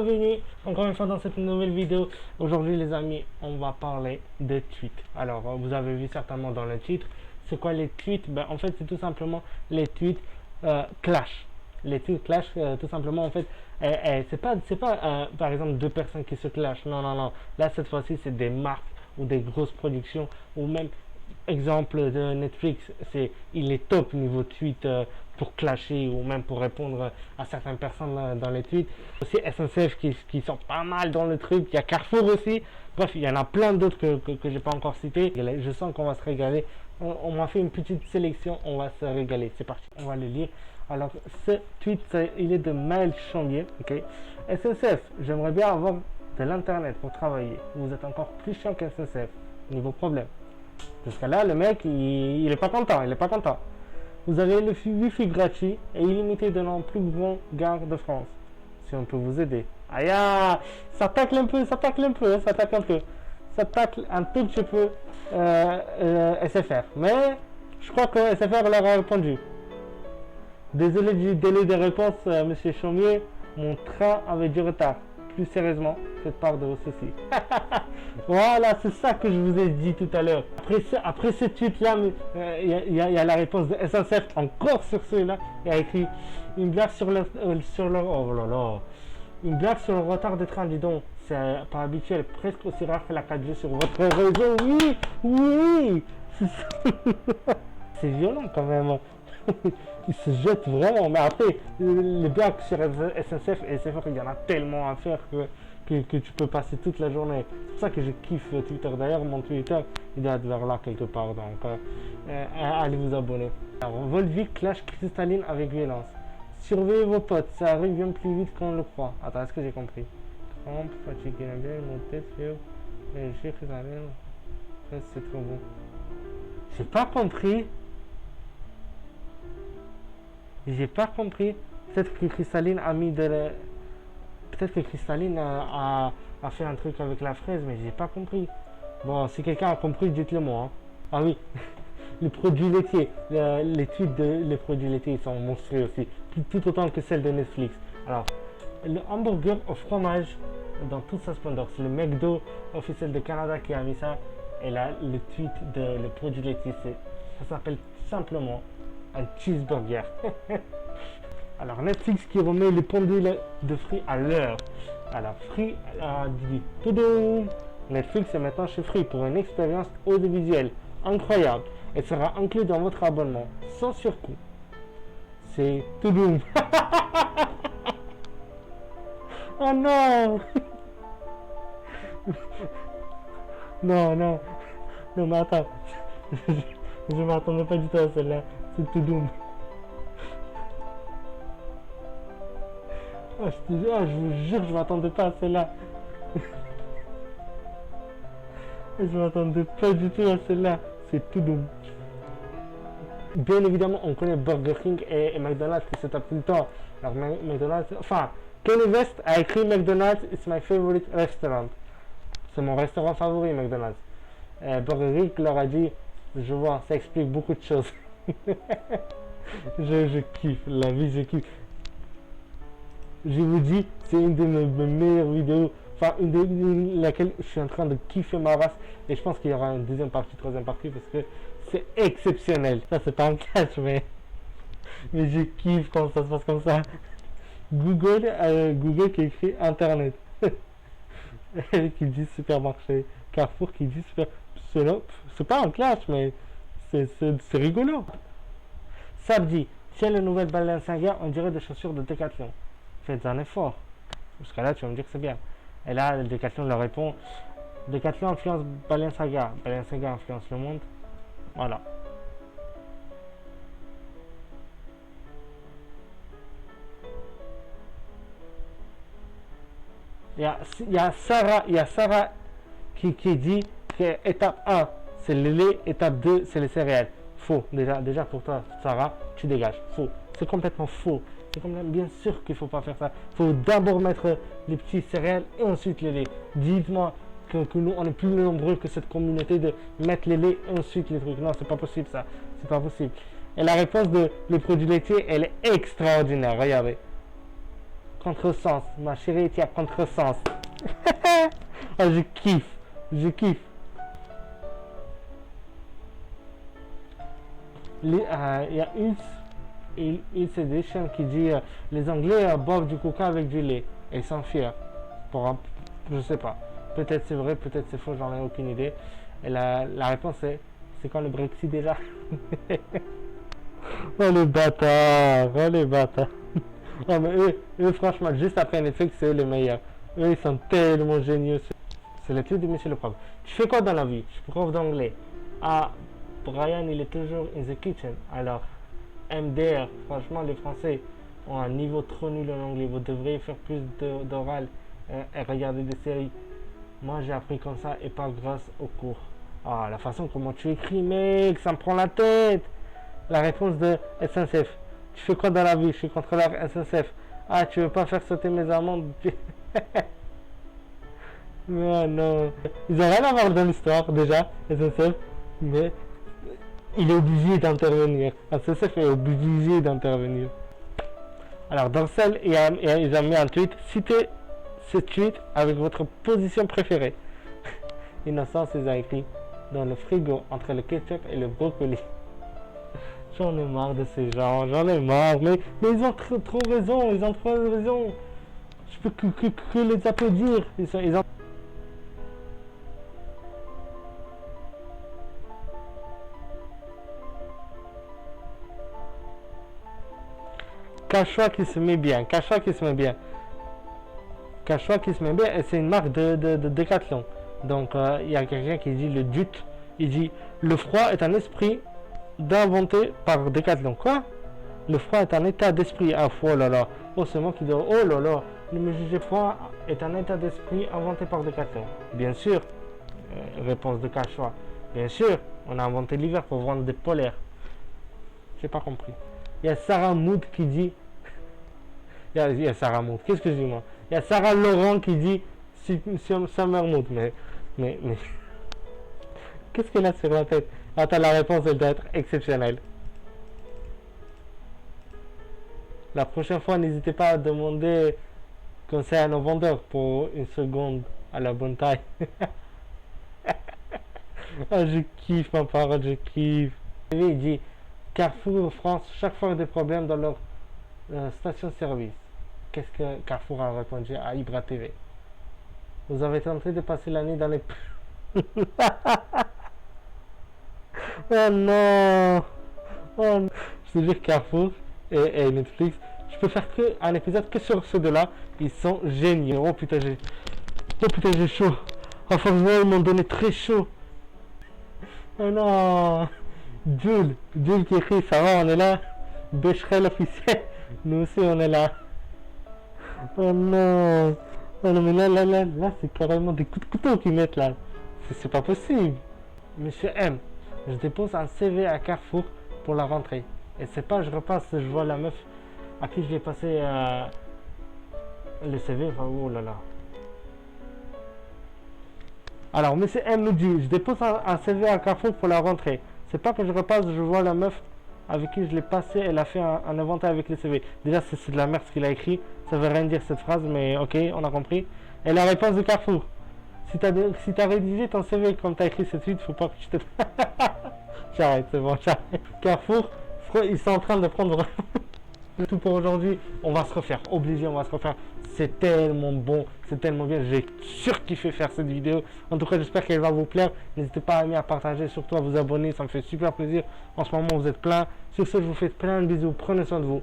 bienvenue encore une fois dans cette nouvelle vidéo. Aujourd'hui les amis, on va parler de tweets. Alors vous avez vu certainement dans le titre, c'est quoi les tweets? En fait c'est tout simplement les tweets clash. Les tweets clash tout simplement en fait, c'est pas par exemple deux personnes qui se clashent, non. Là cette fois-ci c'est des marques ou des grosses productions ou même exemple de Netflix, il est top niveau tweet pour clasher ou même pour répondre à certaines personnes dans les tweets. Aussi SNCF qui sont pas mal dans le truc, il y a Carrefour aussi, bref il y en a plein d'autres que j'ai pas encore cités. Je sens qu'on va se régaler, on m'a fait une petite sélection, on va se régaler, c'est parti, on va le lire. Alors ce tweet il est de Maël Chambier, ok. SNCF, j'aimerais bien avoir de l'internet pour travailler, vous êtes encore plus chiant que SNCF, niveau problème. Parce que là, le mec, il est pas content, Vous avez le wifi gratuit et illimité dans les plus grands gares de France. Si on peut vous aider. Aïe, ça tacle un peu. Ça tacle un tout petit peu SFR. Mais je crois que SFR leur a répondu. Désolé du délai de réponse, monsieur Chaumier. Mon train avait du retard. Plus sérieusement, faites part de vos soucis. Voilà, c'est ça que je vous ai dit tout à l'heure. Après ce tweet là, il y a la réponse de SNCF encore sur celui-là. Il a écrit une blague sur le oh là là, une blague sur le retard des trains, dis donc. C'est pas habituel, presque aussi rare que la 4G sur votre réseau. Oui. C'est violent quand même. Il se jette vraiment. Mais après, les blagues sur SNCF et SFR, il y en a tellement à faire que tu peux passer toute la journée. C'est pour ça que je kiffe Twitter. D'ailleurs, mon Twitter, il doit être vers là quelque part. Donc, allez vous abonner. Alors, Volvic clash cristalline avec violence. Surveillez vos potes, ça arrive bien plus vite qu'on le croit. Attends, est-ce que j'ai compris? Trompe, fatigué, bien, monter, sur, léger, cristalline. C'est trop bon. J'ai pas compris. Peut-être que Cristalline a mis peut-être que Cristalline a fait un truc avec la fraise, mais j'ai pas compris. Bon, si quelqu'un a compris, dites-le moi. Hein. Ah oui, les produits laitiers. Les tweets les produits laitiers ils sont monstrueux aussi. Tout autant que celles de Netflix. Alors, le hamburger au fromage dans toute sa splendeur. C'est le McDo officiel de Canada qui a mis ça. Et là, le tweet le produit laitier, ça s'appelle simplement un cheeseburger. Alors Netflix qui remet les pendules de Free à l'heure. Alors Free a dit tout. Netflix est maintenant chez Free pour une expérience audiovisuelle incroyable et sera inclus dans votre abonnement sans surcoût. C'est tout doux. Oh non. Non mais attends. Je m'attendais pas du tout à celle-là. C'est tout doux. Oh, je vous jure, je m'attendais pas à celle-là. Je m'attendais pas du tout à celle-là. C'est tout doux. Bien évidemment, on connaît Burger King et McDonald's qui se tapent tout le temps. Alors McDonald's, enfin, Kanye West a écrit McDonald's, it's my favorite restaurant. C'est mon restaurant favori, McDonald's. Burger King leur a dit, je vois, ça explique beaucoup de choses. je kiffe, la vie, je kiffe. Je vous dis, c'est une de mes meilleures vidéos, enfin laquelle je suis en train de kiffer ma race et je pense qu'il y aura une deuxième partie, troisième partie parce que c'est exceptionnel. Ça c'est pas un catch mais je kiffe quand ça se passe comme ça. Google qui écrit Internet, qui dit supermarché, Carrefour qui dit super, c'est pas un clash mais c'est rigolo. Sabdi, tiens le nouvel Balenciaga, on dirait des chaussures de Decathlon. Faites un effort. Parce que là, tu vas me dire que c'est bien. Et là, le Decathlon leur répond, Decathlon influence Balenciaga. Balenciaga influence le monde. Voilà. Il y a Sarah qui dit que étape 1, c'est le lait, étape 2, c'est les céréales. Faux. Déjà pour toi, Sarah, tu dégages. Faux. C'est complètement faux. C'est quand même bien sûr qu'il ne faut pas faire ça. Il faut d'abord mettre les petits céréales et ensuite les laits. Dites-moi que nous, on est plus nombreux que cette communauté de mettre les laits et ensuite les trucs. Non, c'est pas possible ça. C'est pas possible. Et la réponse de les produits laitiers, elle est extraordinaire. Regardez. Contresens. Ma chérie, tu as contresens. Oh, je kiffe. Je kiffe. Il y a une Edition qui dit les Anglais boivent du coca avec du lait. Et ils sont fiers. Je sais pas. Peut-être c'est vrai, peut-être c'est faux, j'en ai aucune idée. Et la réponse c'est quand le Brexit déjà? Oh les bâtards, oh les bâtards. Oh mais eux franchement, juste après Netflix, c'est eux les meilleurs. Eux ils sont tellement géniaux. C'est l'étude de monsieur le prof. Tu fais quoi dans la vie? Je suis prof d'anglais. Ah, Brian il est toujours in the kitchen. Alors, MDR, franchement les Français ont un niveau trop nul en anglais. Vous devriez faire plus d'oral et regarder des séries. Moi j'ai appris comme ça et pas grâce au cours. Ah, la façon comment tu écris, mec, ça me prend la tête. La réponse de SNCF. Tu fais quoi dans la vie? Je suis contrôleur SNCF. Ah, tu veux pas faire sauter mes amendes? Non, non. Ils ont rien à voir dans l'histoire déjà, SNCF. Mais il est obligé d'intervenir. SNCF est obligé d'intervenir. Alors, dans celle, ils ont mis un tweet. Citez ce tweet avec votre position préférée. Innocence, ils ont écrit dans le frigo entre le ketchup et le brocoli. J'en ai marre de ces gens, j'en ai marre. Mais ils ont trop raison, ils ont trop raison. Je peux que les applaudir. Ils ont... Cachua qui se met bien, Cachua qui se met bien. Cachua qui se met bien, et c'est une marque de Décathlon. Donc il y a quelqu'un qui dit le DUT, il dit le froid est un esprit d'inventé par Décathlon. Quoi? Le froid est un état d'esprit. Ah, oh là là. Oh, c'est moi qui dois. Oh là là. Le jugé froid est un état d'esprit inventé par Décathlon. Bien sûr. Réponse de Cachua. Bien sûr. On a inventé l'hiver pour vendre des polaires. J'ai pas compris. Il y a Sarah Mood qui dit. Il y a Sarah Mood. Qu'est-ce que je dis moi? Il y a Sarah Laurent qui dit Summer Mood. Mais. Qu'est-ce qu'elle a sur la tête? Attends, la réponse elle doit être exceptionnelle. La prochaine fois, n'hésitez pas à demander conseil à nos vendeurs pour une seconde à la bonne taille. Ah, je kiffe ma parole, je kiffe. Il dit Carrefour France, chaque fois des problèmes dans leur station-service. Qu'est-ce que Carrefour a répondu à Ibra TV? Vous avez tenté de passer l'année dans les... Oh non, oh non. Je te jure, Carrefour et Netflix, je peux faire un épisode que sur ceux deux-là. Ils sont géniaux. Oh putain, j'ai chaud. Oh, franchement, ils m'ont donné très chaud. Oh non. Jules qui écrit, ça va, on est là. Becherel officiel, nous aussi on est là. Oh non. Oh non, mais là, c'est carrément des coups de couteau qu'ils mettent là. C'est pas possible. Monsieur M, je dépose un CV à Carrefour pour la rentrée. Et c'est pas, je repasse, je vois la meuf à qui je l'ai passé le CV. Enfin, oh là là. Alors, Monsieur M nous dit, je dépose un CV à Carrefour pour la rentrée. C'est pas que je repasse, je vois la meuf avec qui je l'ai passé, elle a fait un inventaire avec le CV. Déjà, c'est de la merde ce qu'il a écrit. Ça veut rien dire cette phrase, mais ok, on a compris. Et la réponse de Carrefour. Si t'as rédigé ton CV comme t'as écrit cette suite, faut pas que tu te... J'arrête, c'est bon, j'arrête. Carrefour, ils sont en train de prendre... C'est tout pour aujourd'hui. On va se refaire, obligé, on va se refaire. C'est tellement bon, c'est tellement bien. J'ai surkiffé faire cette vidéo. En tout cas, j'espère qu'elle va vous plaire. N'hésitez pas à aimer, à partager, surtout à vous abonner. Ça me fait super plaisir. En ce moment, vous êtes plein. Sur ce, je vous fais plein de bisous. Prenez soin de vous.